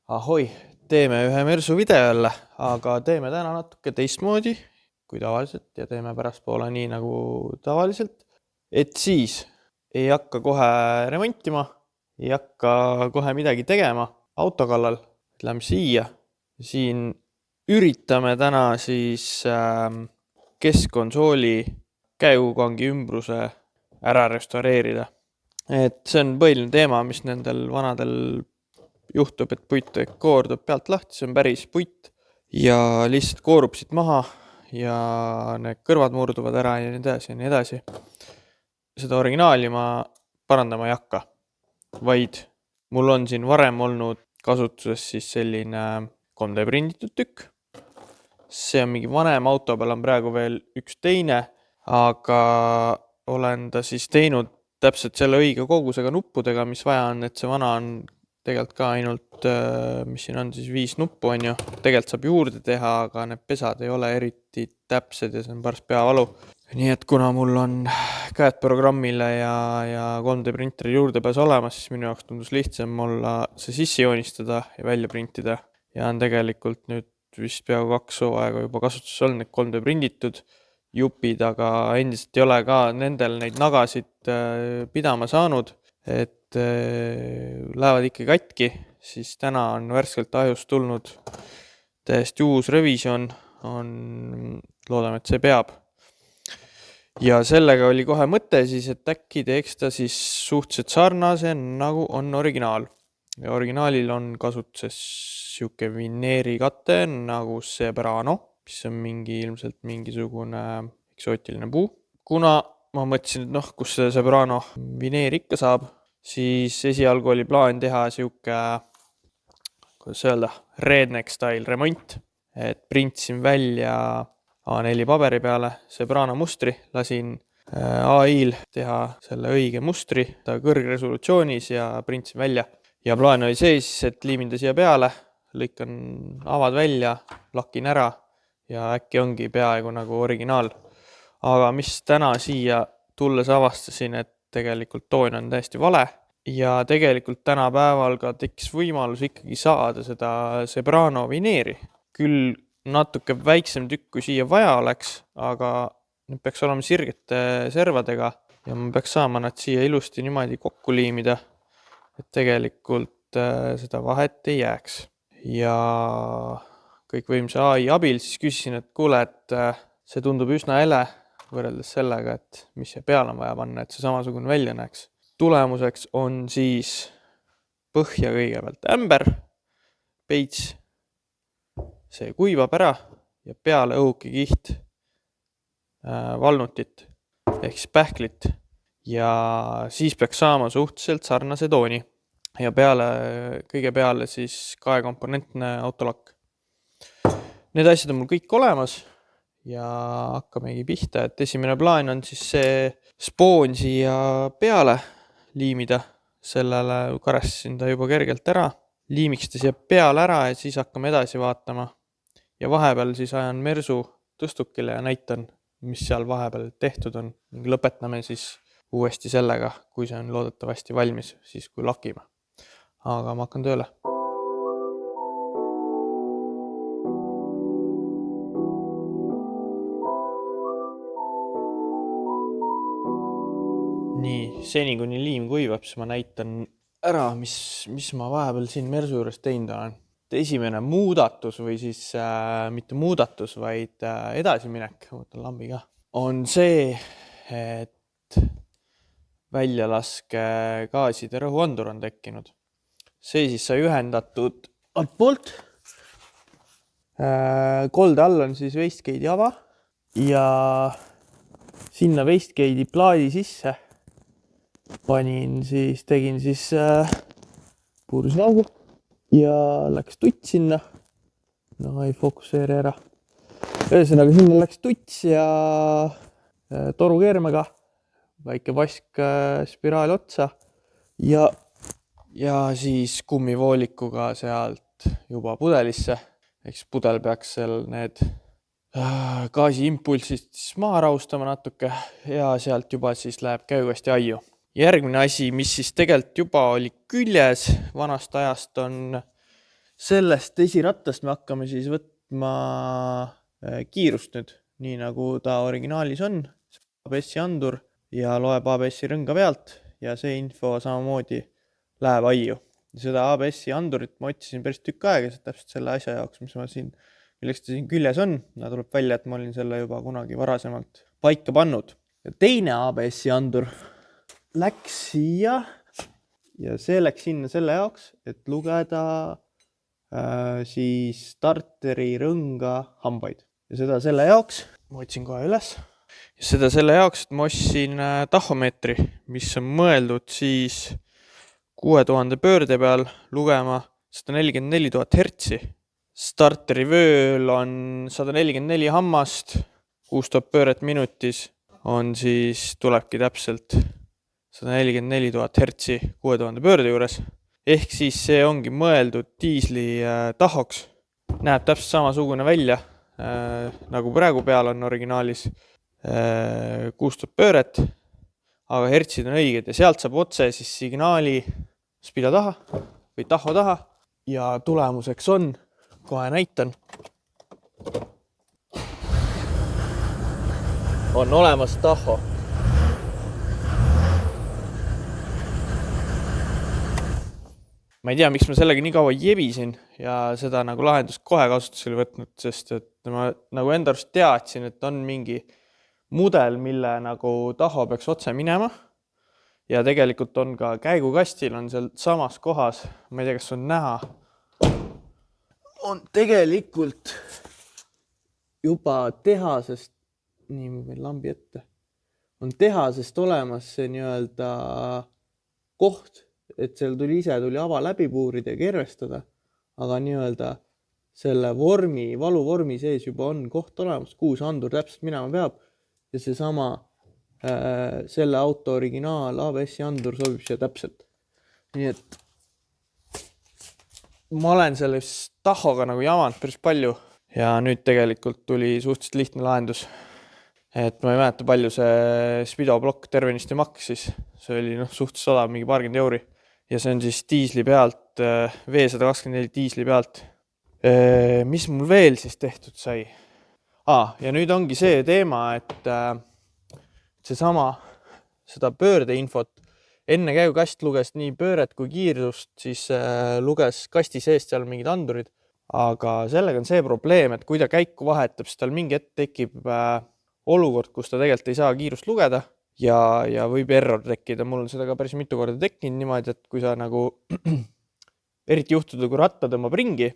Ahoi, teeme ühe Mersu video jälle, aga teeme täna natuke teistmoodi kui tavaliselt ja teeme pärastpoole nii nagu tavaliselt. Et siis ei hakka kohe remontima, ei hakka kohe midagi tegema auto kallal. Lähme siia. Siin üritame täna siis keskkonsooli käigukangi ümbruse ära restaureerida. Et see on põhiline teema, mis nendel vanadel juhtub, et puit koordub pealt lahti, see on päris puit ja lihtsalt koorub siit maha ja need kõrvad murduvad ära ja nii edasi ja nii edasi. Seda originaali ma parandama ei hakka, vaid mul on siin varem olnud kasutuses siis selline 3D prinditud tükk. See on mingi vanem auto peal on praegu veel üks teine, aga olen ta siis teinud täpselt selle õige kogusega nuppudega, mis vaja on, et see vana on tegelikult ka ainult, mis siin on siis 5 nuppu on ju. Tegelikult saab juurde teha, aga need pesad ei ole eriti täpsed ja see on pärast peavalu. Nii et kuna mul on käed programmile ja 3D printeri juurdepääs olemas, siis minu jaoks tundus lihtsam olla see sisse joonistada ja välja printida. Ja on tegelikult nüüd vist peaaegu 2 hooaega juba kasutuses olnud need 3D prinditud jupid, aga endiselt ei ole ka nendel neid nagasid pidama saanud, et lähevad ikka katki, siis täna on värskelt ajust tulnud täiesti uus revision, loodame, et see peab. Ja sellega oli kohe mõte siis, et äkki teeks ta siis suhteliselt sarnase nagu on originaal. Ja originaalil on kasutuses siuke vineerikate nagu Zebrano, mis on ilmselt mingisugune eksootiline puu. Kuna ma mõtlesin, et kus see Zebrano vineer ikka saab, siis esialgu oli plaan teha siuke, kuidas öelda, redneck style remont, et printsin välja A4 paberi peale Zebrano mustri, lasin AI-l teha selle õige mustri, ta kõrgresolutsioonis ja printsin välja. Ja plaan oli siis, et liimin ta siia peale, lõikan avad välja, lakin ära ja äkki ongi peaaegu nagu originaal. Aga mis täna siia tulles avastasin, et tegelikult toon on täiesti vale ja tegelikult tänapäeval ka tekkis võimalus ikkagi saada seda Zebrano vineeri. Küll natuke väiksem tükk kui siia vaja oleks, aga need peaks olema sirgete servadega ja ma peaks saama nad siia ilusti niimoodi kokku liimida, et tegelikult seda vahet ei jääks. Ja kõik võimsa AI abil siis küsisin, et kuule, et see tundub üsna ele võrreldes sellega, et mis see peale on vaja panna, et see samasugune välja näeks. Tulemuseks on siis põhja kõigepealt ämber, peits, see kuivab ära ja peale õhukekiht valnutit ehk siis pähklit ja siis peaks saama suhteliselt sarnase tooni ja kõige peale siis 2-komponentne autolakk. Need asjad on mul kõik olemas ja hakkamegi pihta, et esimene plaan on siis see spoon siia peale liimida, sellele karestasin ta juba kergelt ära, liimiks ta siia peale ära ja siis hakkame edasi vaatama. Ja vahepeal siis ajan Mersu tõstukile ja näitan, mis seal vahepeal tehtud on ning lõpetame siis uuesti sellega, kui see on loodetavasti valmis, siis kui lakime. Aga ma hakkan tööle. Nii, seni kuni liim kuivab, siis ma näitan ära, mis ma vahepeal siin Mersu juures teinud olen. Esimene muudatus või siis mitte muudatus, vaid edasiminek, võtan lambi ka, on see, et väljalaske gaaside rõhuandur on tekkinud. See siis sai ühendatud altpoolt. Kolde all on siis wastegate'i ava ja sinna wastegate'i plaadi sisse tegin siis puurusnaugu ja läks tuts sinna. No ei fokusseeri ära. Ühesõnaga sinna läks tuts ja torukeermega, väike vask spiraali otsa ja siis kummivoolikuga sealt juba pudelisse. Eks pudel peaks seal need gaasiimpulssid maha rahustama natuke ja sealt juba siis läheb käigasti aiu. Järgmine asi, mis siis tegelikult juba oli küljes vanast ajast, on sellest esirattast me hakkame siis võtma kiirust nüüd, nii nagu ta originaalis on, ABS-i andur ja loeb ABS-i rõnga pealt ja see info samamoodi läheb aiu. Seda ABS-i andurit ma otsisin päris tükk aega, täpselt selle asja jaoks, milleks ta siin küljes on. Tuleb välja, et ma olin selle juba kunagi varasemalt paika pannud. Ja teine ABS-i andur läks siia ja see läks sinna selle jaoks, et lugeda siis starteri rõnga hambaid. Ja seda selle jaoks, ma otsin kohe üles, ja seda selle jaoks, et ma ostsin tahomeetri, mis on mõeldud siis 6000 pöörde peal lugema 144 000 hertsi. Starteri vööl on 144 hammast, 6000 pööret minutis on siis, tulebki täpselt 144 000 hertsi 6000 pöörde juures. Ehk siis see ongi mõeldud diisli tahoks. Näeb täpselt samasugune välja, nagu praegu peal on originaalis 6000 pööret, aga hertsid on õiged ja sealt saab otse siis signaali spida taha või taho taha ja tulemuseks on, kohe näitan, on olemas taho. Ma ei tea, miks ma sellega nii kaua jebisin ja seda nagu lahendust kohe kasutusele võtnud, sest et ma nagu enda arust teadsin, et on mingi mudel, mille nagu taho peaks otse minema ja tegelikult on ka käigukastil on seal samas kohas, ma ei tea, kas on näha, on tegelikult juba tehasest, nii ma võin lambi ette, on tehasest olemas see nii-öelda koht, et seal tuli ava läbi puurida ja kervestada, aga nii-öelda selle vormi, valuvormi sees juba on koht olemas, kuhu see andur täpselt minema peab ja see sama selle auto originaal ABS-i andur sobib siia täpselt. Nii et ma olen selles tahoga nagu jamanud päris palju ja nüüd tegelikult tuli suhteliselt lihtne lahendus. Et ma ei mäleta palju see Spido plokk tervenisti maksis. See oli suhteliselt odav, mingi paarkümmend euri. Ja see on siis diisli pealt, V124 diisli pealt. Mis mul veel siis tehtud sai? Ja nüüd ongi see teema, et seda pöördeinfot enne käigukast luges nii pööret kui kiirust, siis luges kasti seest seal mingid andurid. Aga sellega on see probleem, et kui ta käiku vahetab, siis tal mingi hetk tekib olukord, kus ta tegelikult ei saa kiirust lugeda ja võib error tekkida. Mul on seda ka päris mitu korda tekkinud niimoodi, et kui sa nagu eriti juhtuda, kui ratta tõmbab ringi,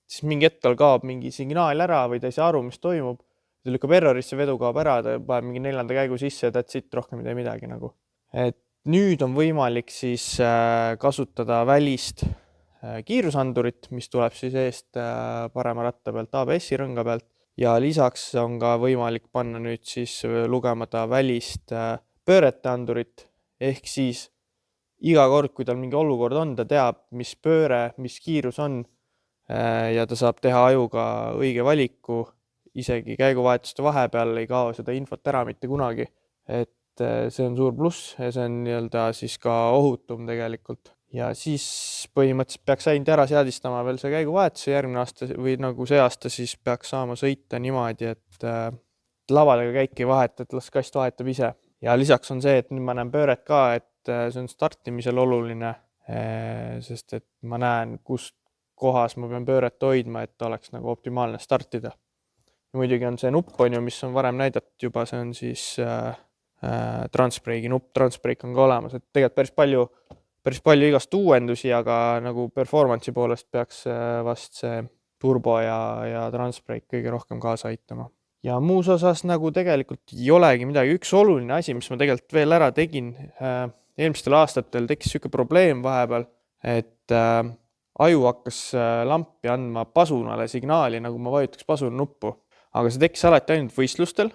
siis mingi hetk tal kaob mingi signaal ära või ta ei saa aru, mis toimub. Ta lükkab errorisse, vedu kaob ära, ta paneb mingi 4. käigu sisse ja that's it, rohkem ei midagi nagu. Et nüüd on võimalik siis kasutada välist kiirusandurit, mis tuleb siis eest parema ratta pealt, ABS-i rõnga pealt. Ja lisaks on ka võimalik panna nüüd siis lugemata välist pöörete andurit, ehk siis iga kord, kui tal mingi olukord on, ta teab, mis pööre, mis kiirus on ja ta saab teha ajuga õige valiku, isegi käiguvahetuste vahepeal ei kao seda infot ära mitte kunagi. Et see on suur pluss ja see on nii-öelda siis ka ohutum tegelikult. Ja siis põhimõtteliselt peaks ainult ära seadistama veel see käiguvahetuse järgmine aasta või nagu see aasta siis peaks saama sõita niimoodi, et lavadega käik ei vaheta, et las kast vahetab ise. Ja lisaks on see, et nüüd ma näen pööret ka, et see on startimisel oluline, sest et ma näen, kus kohas ma pean pööret hoidma, et oleks nagu optimaalne startida. Ja muidugi on see nupp, mis on varem näidatud juba, see on siis Transbreaki nupp, Transbreak on ka olemas, et tegelikult päris palju igast uuendusi, aga nagu performance'i poolest peaks vast see turbo ja Transbreak kõige rohkem kaasa aitama. Ja muus osas nagu tegelikult ei olegi midagi. Üks oluline asi, mis ma tegelikult veel ära tegin, eelmistel aastatel tekkis siuke probleem vahepeal, et aju hakkas lampi andma pasunale signaali, nagu ma vajutaks pasuna nuppu. Aga see tekkis alati ainult võistlustel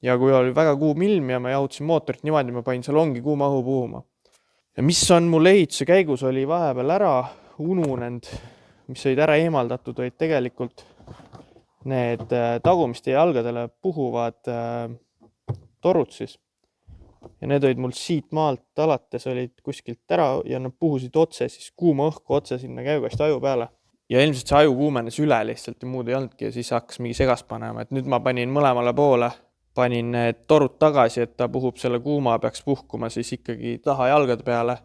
ja kui oli väga kuum ilm ja ma jahutasin mootorit niimoodi, ma panin seal ongi kuuma õhu puhuma. Ja mis on mul ehituse käigus oli vahepeal ära ununenud, mis olid ära eemaldatud, olid tegelikult need tagumiste jalgadele puhuvad torud siis. Ja need olid mul siit maalt alates olid kuskilt ära ja nad puhusid otse siis kuuma õhku otse sinna käigukasti aju peale. ja ilmselt see aju kuumenes üle lihtsalt ja muud ei olnudki ja siis hakkas mingi segast panema, et nüüd ma panin mõlemale poole, panin need torud tagasi, et ta puhub selle kuuma, peaks puhkuma siis ikkagi taha jalgade peale,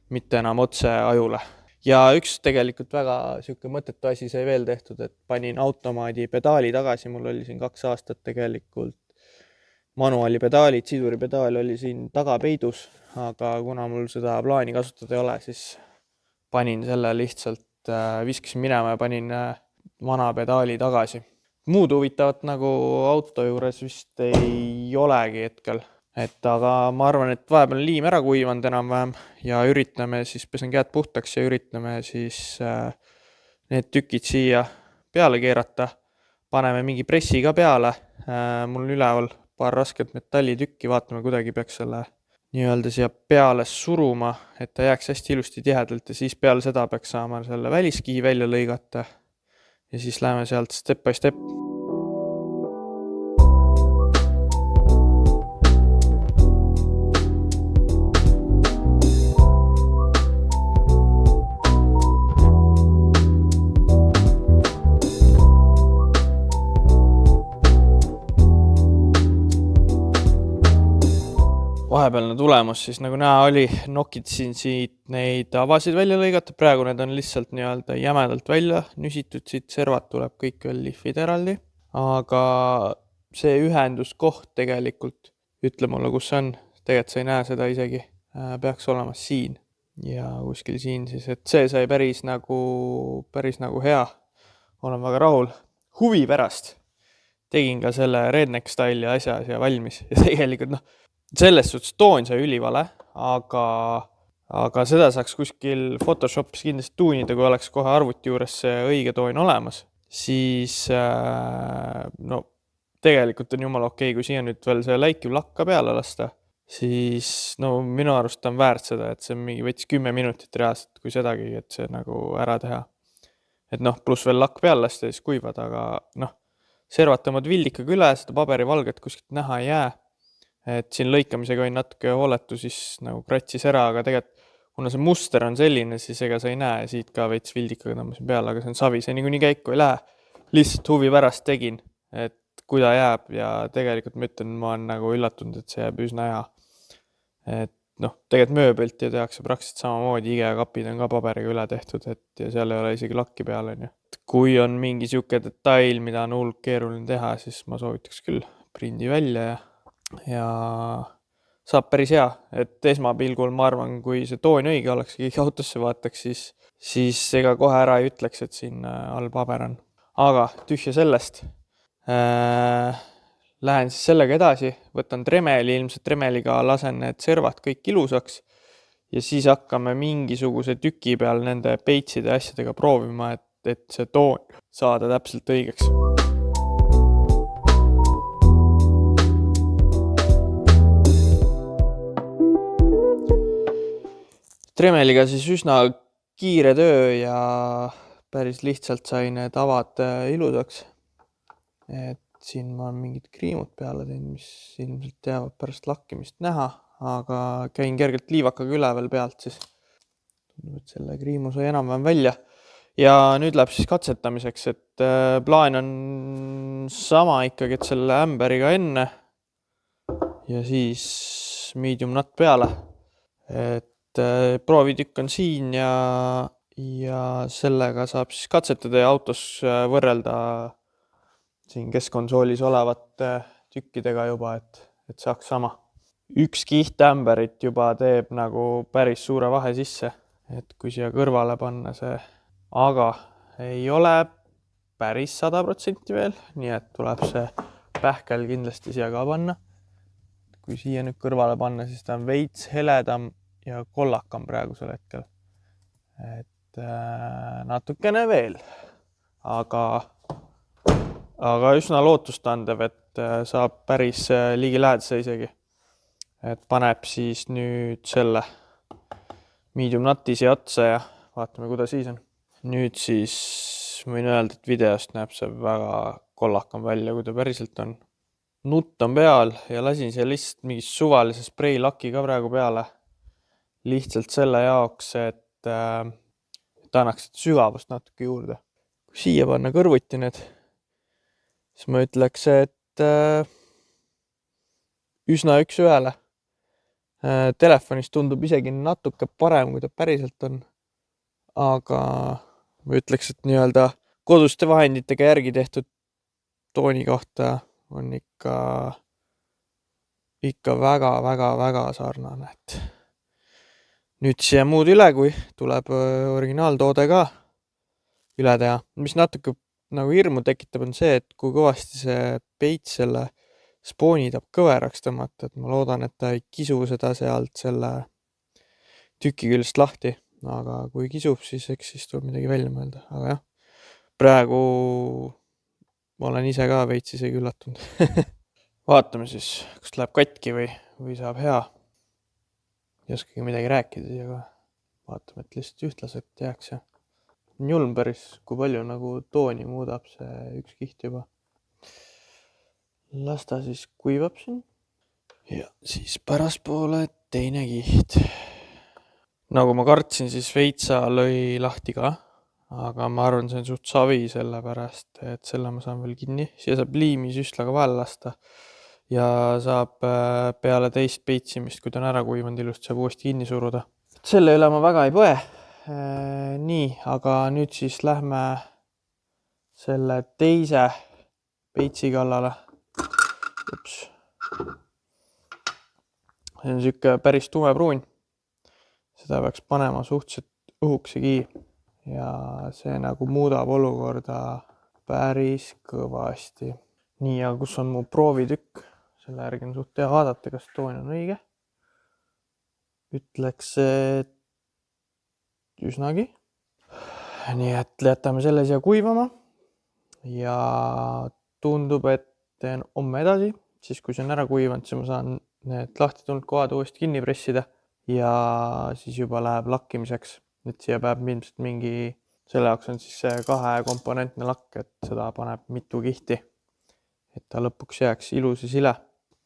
mitte enam otse ajule. Ja üks tegelikult väga siuke mõttetu asi sai veel tehtud, et panin automaadi pedaali tagasi, mul oli siin 2 aastat tegelikult manuaali pedaalid, siduri pedaal oli siin tagapeidus, aga kuna mul seda plaani kasutada ei ole, siis panin selle lihtsalt, viskasin minema ja panin vana pedaali tagasi. Muud huvitavat nagu auto juures vist ei olegi hetkel. Aga ma arvan, et vahepeal liim ära kuivanud enam-vähem ja üritame siis, pesen käed puhtaks ja üritame siis need tükid siia peale keerata. Paneme mingi pressi ka peale. Mul on üleval paar rasket metallitükki, vaatame kuidagi peaks selle nii-öelda siia peale suruma, et ta jääks hästi ilusti tihedalt ja siis peale seda peaks saama selle väliskihi välja lõigata ja siis läheme sealt step by step. Vahepealne tulemus siis nagu näha oli, nokitsin siit neid avasid välja lõigata, praegu need on lihtsalt nii-öelda jämedalt välja nüsitud, siit servad tuleb kõik veel lihvid eraldi, aga see ühenduskoht tegelikult, ütle mulle, kus see on, tegelikult sa ei näe seda isegi, peaks olema siin ja kuskil siin siis, et see sai päris nagu hea, olen väga rahul, huvi pärast tegin ka selle redneck style'i asja ja valmis ja tegelikult selles suhtes toon sai ülivale, aga seda saaks kuskil Photoshopis kindlasti tuunida, kui oleks kohe arvuti juures see õige toon olemas. Siis tegelikult on jumala okei, kui siia nüüd veel see läikiv lakka peale lasta, siis minu arust on väärt seda, et see mingi võttis 10 minutit reaalselt, kui sedagi, et see nagu ära teha. Et pluss veel lakk peale lasta ja siis kuivad, aga servad tõmbad vildikaga üle, seda paberivalget kuskilt näha ei jää. Et siin lõikamisega oli natuke hooletu, siis nagu kratsis ära, aga tegelikult kuna see muster on selline, siis ega sa ei näe siit ka veits vildikaga tõmbasin peale, aga see on savi, see niikuinii käiku ei lähe. Lihtsalt huvi pärast tegin, et kui ta jääb ja tegelikult ma ütlen, ma olen nagu üllatunud, et see jääb üsna hea. Et tegelikult mööbelt ja tehakse praktiliselt samamoodi, IKEA kapid on ka paberiga üle tehtud, et ja seal ei ole isegi lakki peal. Kui on mingi siuke detail, mida on hullult keeruline teha, siis ma soovitaks küll prindi välja ja saab päris hea, et esmapilgul ma arvan, kui see toon õige oleks, keegi autosse vaataks, siis ega kohe ära ei ütleks, et siin all paber on. Aga tühja sellest. Lähen siis sellega edasi, võtan tremeli, ilmselt tremeliga lasen need servad kõik ilusaks ja siis hakkame mingisuguse tüki peal nende peitside asjadega proovima, et see toon saada täpselt õigeks. Tremeliga siis üsna kiire töö ja päris lihtsalt sai need avad ilusaks. Et siin ma olen mingid kriimud peale teinud, mis ilmselt jäävad pärast lakkimist näha, aga käin kergelt liivakaga üle veel pealt siis. Tundub, et selle kriimu sai enam-vähem välja. Ja nüüd läheb siis katsetamiseks, et plaan on sama ikkagi, et selle ämberiga enne ja siis medium nut peale. Et proovitükk on siin ja sellega saab siis katsetada ja autos võrrelda siin keskkonsoolis olevate tükkidega juba, et saaks sama. Üks kiht ämberit juba teeb nagu päris suure vahe sisse, et kui siia kõrvale panna see, aga ei ole päris 100% veel, nii et tuleb see pähkel kindlasti siia ka panna. Kui siia nüüd kõrvale panna, siis ta on veits heledam ja kollakam praegusel hetkel. Et natukene veel, aga üsna lootustandev, et saab päris ligi lähedase isegi. Et paneb siis nüüd selle medium nuti siia otsa ja vaatame, kuidas siis on. Nüüd siis võin öelda, et videost näeb see väga kollakam välja, kui ta päriselt on. Nutt on peal ja lasin siia lihtsalt mingi suvalise spreilaki ka praegu peale. Lihtsalt selle jaoks, et ta annaks sügavust natuke juurde. kui siia panna kõrvuti need, siis ma ütleks, et üsna üks ühele. Telefonis tundub isegi natuke parem, kui ta päriselt on. Aga ma ütleks, et nii-öelda koduste vahenditega järgi tehtud tooni kohta on ikka väga sarnane, et nüüd siia muud üle, kui tuleb originaaltoode ka üle teha. Mis natuke nagu hirmu tekitab, on see, et kui kõvasti see peits selle spooni tahab kõveraks tõmmata, et ma loodan, et ta ei kisu seda sealt selle tüki küljest lahti, aga kui kisub, siis eks siis tuleb midagi välja mõelda, aga jah, praegu ma olen ise ka veits isegi üllatunud. Vaatame siis, kas läheb katki või saab hea. Ei oskagi midagi rääkida siia ka. Vaatame, et lihtsalt ühtlaselt jääks ja julm päris, kui palju nagu tooni muudab see üks kiht juba. Las ta siis kuivab siin. Ja siis päraspoole teine kiht. Nagu ma kartsin, siis veitsa lõi lahti ka. Aga ma arvan, see on suht savi sellepärast, et selle ma saan veel kinni. Siia saab liimi süstlaga vahele lasta ja saab peale teist peitsimist, kui ta on ära kuivanud, ilusti saab uuesti kinni suruda. Selle üle ma väga ei põe. Nii, aga nüüd siis lähme selle teise peitsi kallale. Ups. See on siuke päris tumepruun. Seda peaks panema suhteliselt õhuksegi. Ja see nagu muudab olukorda päris kõvasti. Nii, ja kus on mu proovitükk? Selle järgi on suht hea vaadata, kas toon on õige. Ütleks, et üsnagi. Nii, et jätame selle siia kuivama. Ja tundub, et teen homme edasi. Siis kui see on ära kuivanud, siis ma saan need lahti tulnud kohad uuesti kinni pressida. Ja siis juba läheb lakkimiseks. Et siia peab ilmselt mingi, selle jaoks on siis see 2-komponentne lakk, et seda paneb mitu kihti, et ta lõpuks jääks ilus ja sile.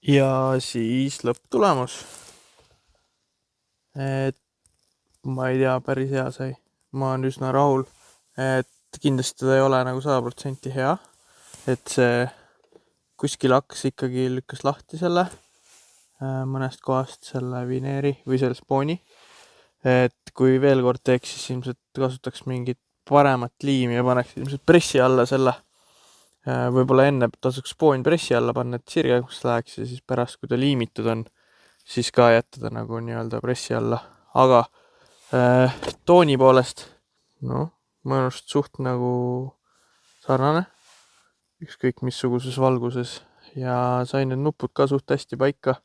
Ja siis lõpptulemus. Et ma ei tea, päris hea sai. Ma olen üsna rahul, et kindlasti ta ei ole nagu 100% hea, et see kuskil hakkas ikkagi lükkas lahti selle mõnest kohast selle vineeri või selle spooni. Et kui veel kord teeks, siis ilmselt kasutaks mingit paremat liimi ja paneks ilmselt pressi alla selle. Võib-olla enne tasuks spoon pressi alla panna, et sirgeks läheks ja siis pärast, kui ta liimitud on, siis ka jätta ta nagu nii-öelda pressi alla. Aga tooni poolest, mõnust suht nagu sarnane, ükskõik missuguses valguses ja sain need nupud ka suht hästi paika.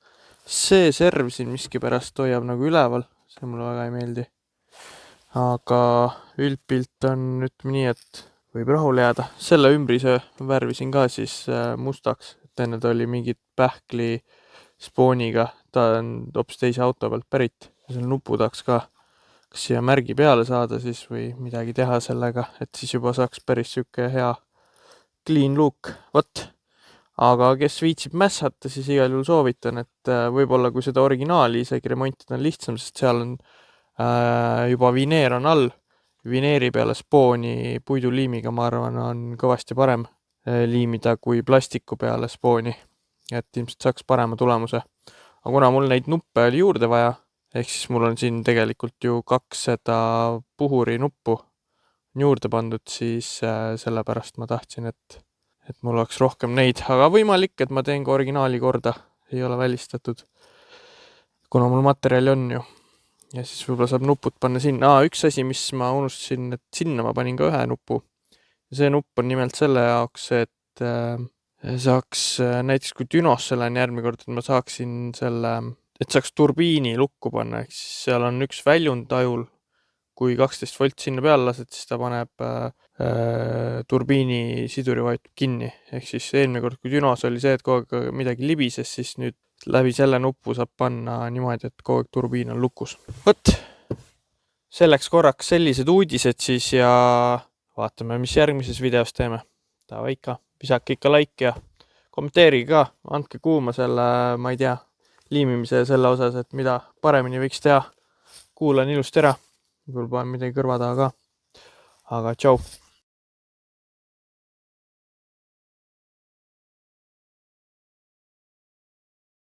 See serv siin miski pärast hoiab nagu üleval. See mulle väga ei meeldi. Aga üldpilt on ütleme nii, et võib rahule jääda. Selle ümbrise värvisin ka siis mustaks. Et enne ta oli mingit pähkli spooniga. Ta on hoopis teise auto pealt pärit. Ja selle nupu tahaks ka kas siia märgi peale saada siis või midagi teha sellega. Et siis juba saaks päris siuke hea clean look. Vot. Aga kes viitsib mässata, siis igal juhul soovitan, et võib-olla kui seda originaali isegi remontida on lihtsam, sest seal on juba vineer on all. Vineeri peale spooni puiduliimiga, ma arvan, on kõvasti parem liimida kui plastiku peale spooni. Et ilmselt saaks parema tulemuse. Aga kuna mul neid nuppe oli juurde vaja, ehk siis mul on siin tegelikult ju 200 puhuri nuppu juurde pandud, siis sellepärast ma tahtsin, et mul oleks rohkem neid, aga võimalik, et ma teen ka originaali korda, ei ole välistatud, kuna mul materjali on ju. Ja siis võib-olla saab nupud panna sinna. Üks asi, mis ma unustasin, et sinna ma panin ka ühe nupu. See nupp on nimelt selle jaoks, et saaks näiteks kui Dünosse lähen järgmine kord, et ma saaksin selle, et saaks turbiini lukku panna, ehk siis seal on üks väljund ajul, kui 12 volt sinna peale lased, siis ta paneb turbiini siduri vajutab kinni. Ehk siis eelmine kord, kui Dünos oli see, et kogu aeg midagi libises, siis nüüd läbi selle nupu saab panna niimoodi, et kogu aeg turbiin on lukus. Võt, selleks korraks sellised uudised siis ja vaatame, mis järgmises videos teeme. Tava ikka, pisake ikka like ja kommenteerige ka, andke kuuma selle, ma ei tea, liimimise selle osas, et mida paremini võiks teha. Kuulan ilusti ära. Võib-olla panen midagi kõrva taha ka. Aga tšau!